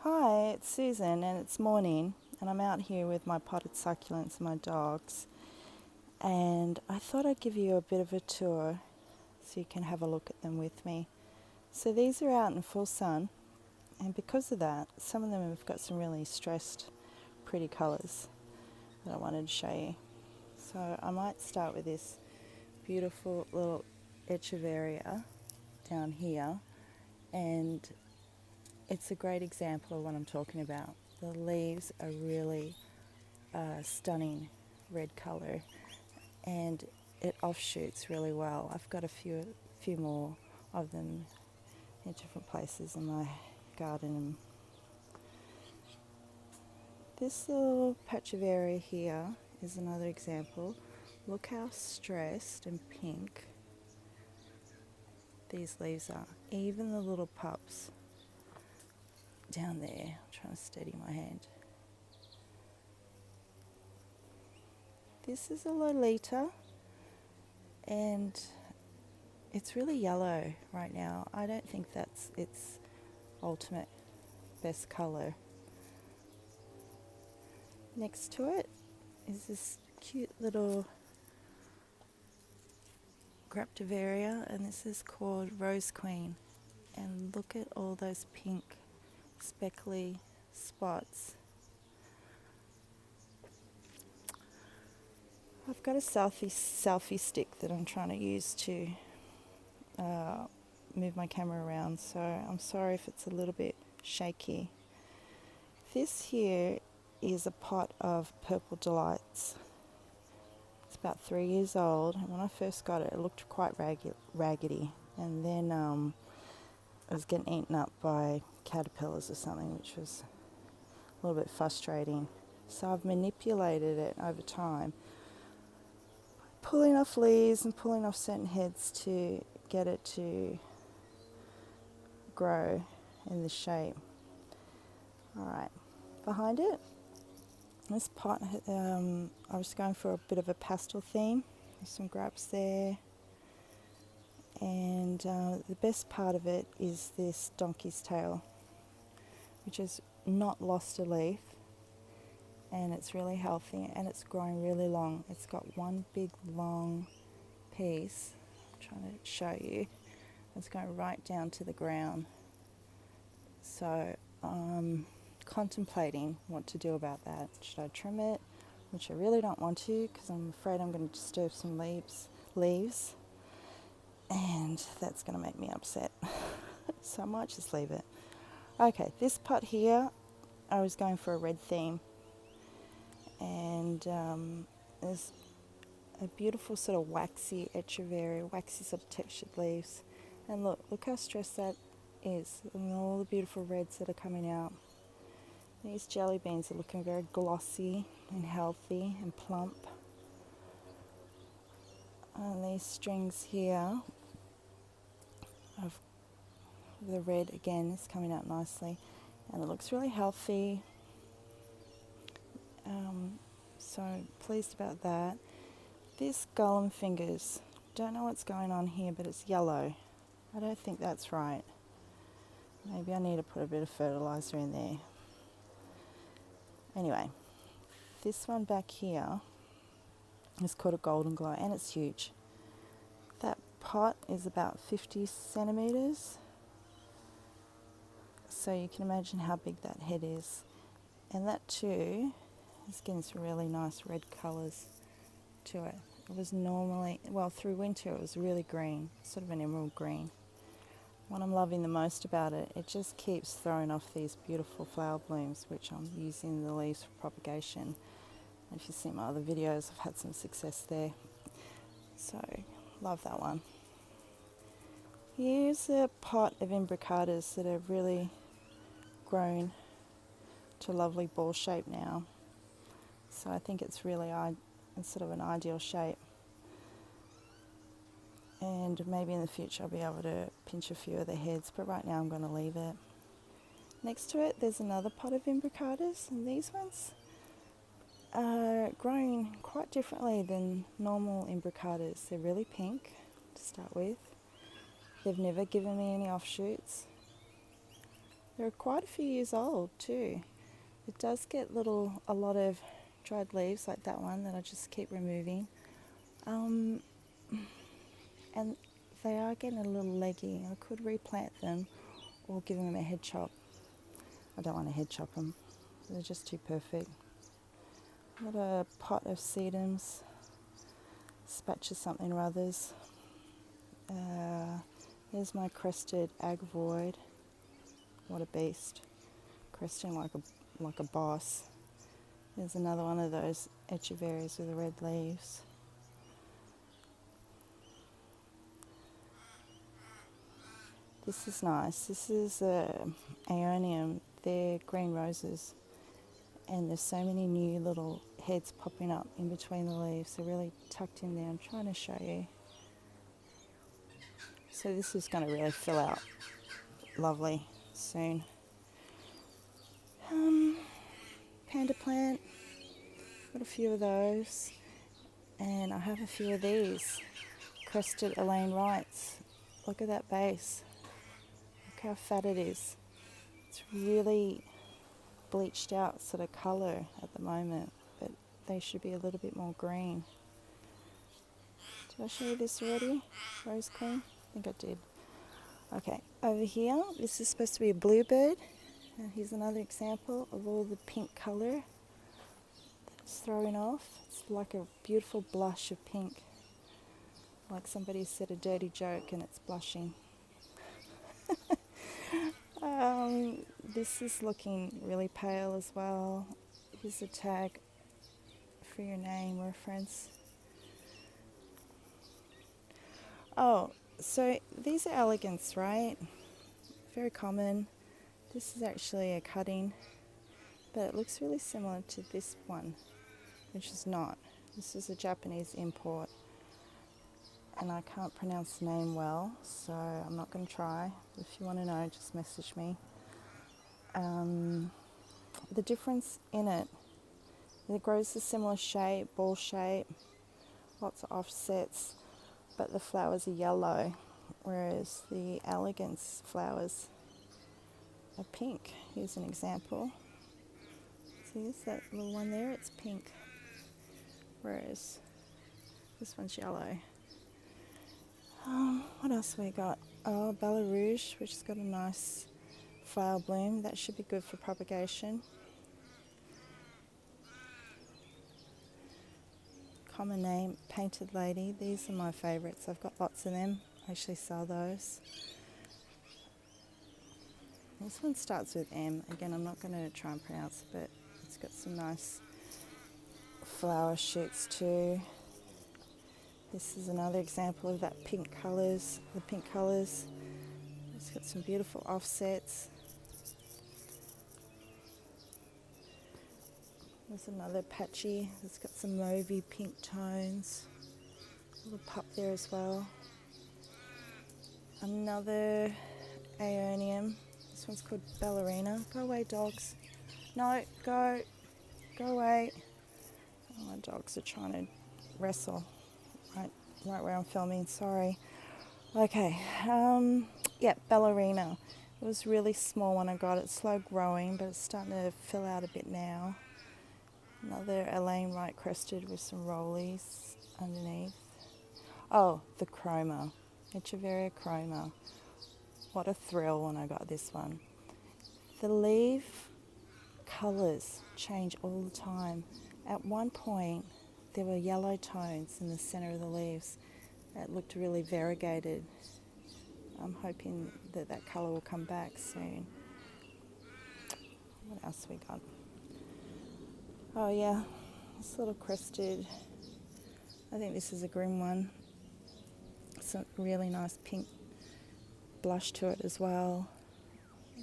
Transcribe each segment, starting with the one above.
Hi, it's Susan and it's morning and I'm out here with my potted succulents and my dogs, and I thought I'd give you a bit of a tour so you can have a look at them with me. So these are out in full sun, and because of that some of them have got some really stressed pretty colours that I wanted to show you. So I might start with this beautiful little echeveria down here, and it's a great example of what I'm talking about. The leaves are really stunning red colour, and it offshoots really well. I've got a few more of them in different places in my garden. And this little patch of area here is another example. Look how stressed and pink these leaves are. Even the little pups down there. I'm trying to steady my hand. This is a Lolita, and it's really yellow right now. I don't think that's its ultimate best colour. Next to it is this cute little Graptivaria, and this is called Rose Queen. And look at all those pink speckly spots. I've got a selfie stick that I'm trying to use to move my camera around, so I'm sorry if it's a little bit shaky. This here is a pot of Purple Delights. It's about 3 years old, and when I first got it, it looked quite raggedy, and then it was getting eaten up by caterpillars or something, which was a little bit frustrating. So I've manipulated it over time, pulling off leaves and pulling off certain heads to get it to grow in this shape. Alright, behind it, this pot, I was going for a bit of a pastel theme. There's some grapes there, and the best part of it is this donkey's tail, which has not lost a leaf, and it's really healthy and it's growing really long. It's got one big long piece, I'm trying to show you, it's going right down to the ground. So I'm contemplating what to do about that. Should I trim it? Which I really don't want to, because I'm afraid I'm going to disturb some leaves, and that's going to make me upset. So I might just leave it. Okay, this pot here, I was going for a red theme, and there's a beautiful sort of waxy echeveria, waxy sort of textured leaves, and look how stressed that is, and all the beautiful reds that are coming out. These jelly beans are looking very glossy and healthy and plump, and these strings here of the red again is coming out nicely, and it looks really healthy. So pleased about that. This golem fingers, don't know what's going on here, but it's yellow. I don't think that's right. Maybe I need to put a bit of fertilizer in there. Anyway, this one back here is called a golden glow, and it's huge. That pot is about 50 centimeters, so you can imagine how big that head is. And that too is getting some really nice red colours to it. It was normally, well, through winter it was really green, sort of an emerald green. What I'm loving the most about it, it just keeps throwing off these beautiful flower blooms, which I'm using the leaves for propagation. If you see my other videos, I've had some success there. So, love that one. Here's a pot of imbricatas that have really grown to a lovely ball shape now. So I think it's really it's sort of an ideal shape. And maybe in the future I'll be able to pinch a few of the heads, but right now I'm going to leave it. Next to it there's another pot of imbricatas, and these ones are growing quite differently than normal imbricatas. They're really pink to start with. They've never given me any offshoots. They're quite a few years old too. It does get a lot of dried leaves like that one that I just keep removing. And they are getting a little leggy. I could replant them or give them a head chop. I don't want to head chop them. They're just too perfect. I've got a pot of sedums, spatch of something or others. Here's my crested agavoid. What a beast. Cresting like a boss. There's another one of those echeverias with the red leaves. This is nice. This is aeonium. They're green roses. And there's so many new little heads popping up in between the leaves. They're really tucked in there. I'm trying to show you. So this is going to really fill out lovely soon. Panda plant. Got a few of those. And I have a few of these. Crested Elaine Wrights. Look at that base. Look how fat it is. It's really bleached out sort of colour at the moment, but they should be a little bit more green. Did I show you this already? Rose Queen? I think I did. Okay, over here, this is supposed to be a bluebird. And here's another example of all the pink colour that it's throwing off. It's like a beautiful blush of pink. Like somebody said a dirty joke and it's blushing. This is looking really pale as well. Here's a tag for your name reference. Oh, so these are elegants, right? Very common. This is actually a cutting, but it looks really similar to this one, which is not. This is a Japanese import, and I can't pronounce the name well, so I'm not going to try. If you want to know, just message me. The difference in it grows a similar shape, ball shape, lots of offsets, but the flowers are yellow, whereas the elegance flowers are pink. Here's an example. See, there's that little one there, it's pink, whereas this one's yellow. What else have we got? Oh, Bella Rouge, which has got a nice flower bloom. That should be good for propagation. Common name, Painted Lady. These are my favourites. I've got lots of them. I actually sell those. This one starts with M. Again, I'm not going to try and pronounce it, but it's got some nice flower shoots too. This is another example of that pink colours, the pink colours. It's got some beautiful offsets. There's another patchy that's got some mauvey pink tones. A little pup there as well. Another aeonium. This one's called Ballerina. Go away, dogs. No, go away. Oh, my dogs are trying to wrestle right where I'm filming, sorry. Okay, yeah, Ballerina. It was really small when I got it, slow growing, but it's starting to fill out a bit now. Another Elaine Wright crested with some rollies underneath. Oh, the chroma, Echeveria chroma. What a thrill when I got this one. The leaf colours change all the time. At one point, there were yellow tones in the centre of the leaves that looked really variegated. I'm hoping that colour will come back soon. What else we got? Oh yeah, this little crested, I think this is a green one. It's a really nice pink blush to it as well.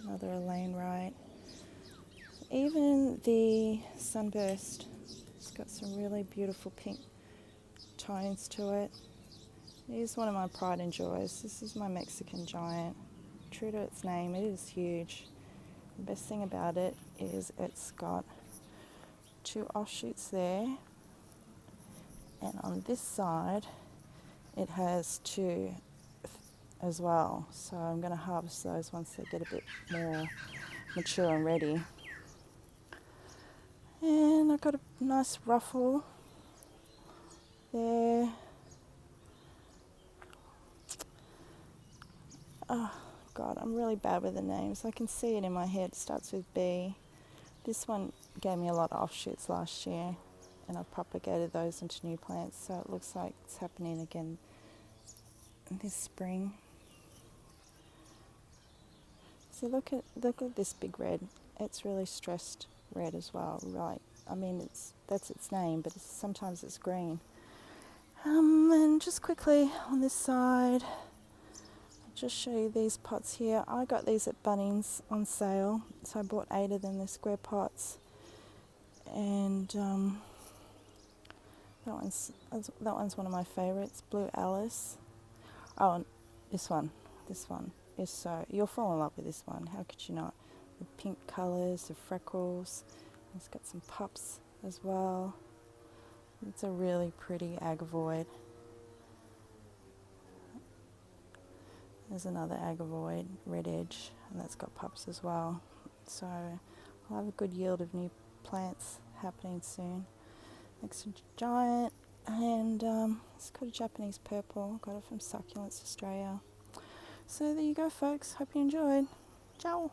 Another Elaine Wright. Even the Sunburst, it's got some really beautiful pink tones to it. Here's one of my pride and joys. This is my Mexican giant. True to its name, it is huge. The best thing about it is it's got 2 offshoots there, and on this side it has 2 as well. So I'm going to harvest those once they get a bit more mature and ready. And I've got a nice ruffle there. Oh God, I'm really bad with the names. I can see it in my head. It starts with B. This one gave me a lot of offshoots last year, and I've propagated those into new plants, so it looks like it's happening again this spring. So look at this big red. It's really stressed red as well, right? I mean, that's its name, but sometimes it's green. And just quickly on this side, I'll just show you these pots here. I got these at Bunnings on sale, so I bought 8 of them. They're square pots, and that one's one of my favourites, Blue Alice. Oh, and this one is so, you'll fall in love with this one. How could you not? The pink colours, the freckles. It's got some pups as well. It's a really pretty agavoid. There's another agavoid, red edge, and that's got pups as well. So I'll have a good yield of new plants happening soon. Next to giant, and it's called a Japanese purple. Got it from Succulents, Australia. So there you go, folks. Hope you enjoyed. Ciao.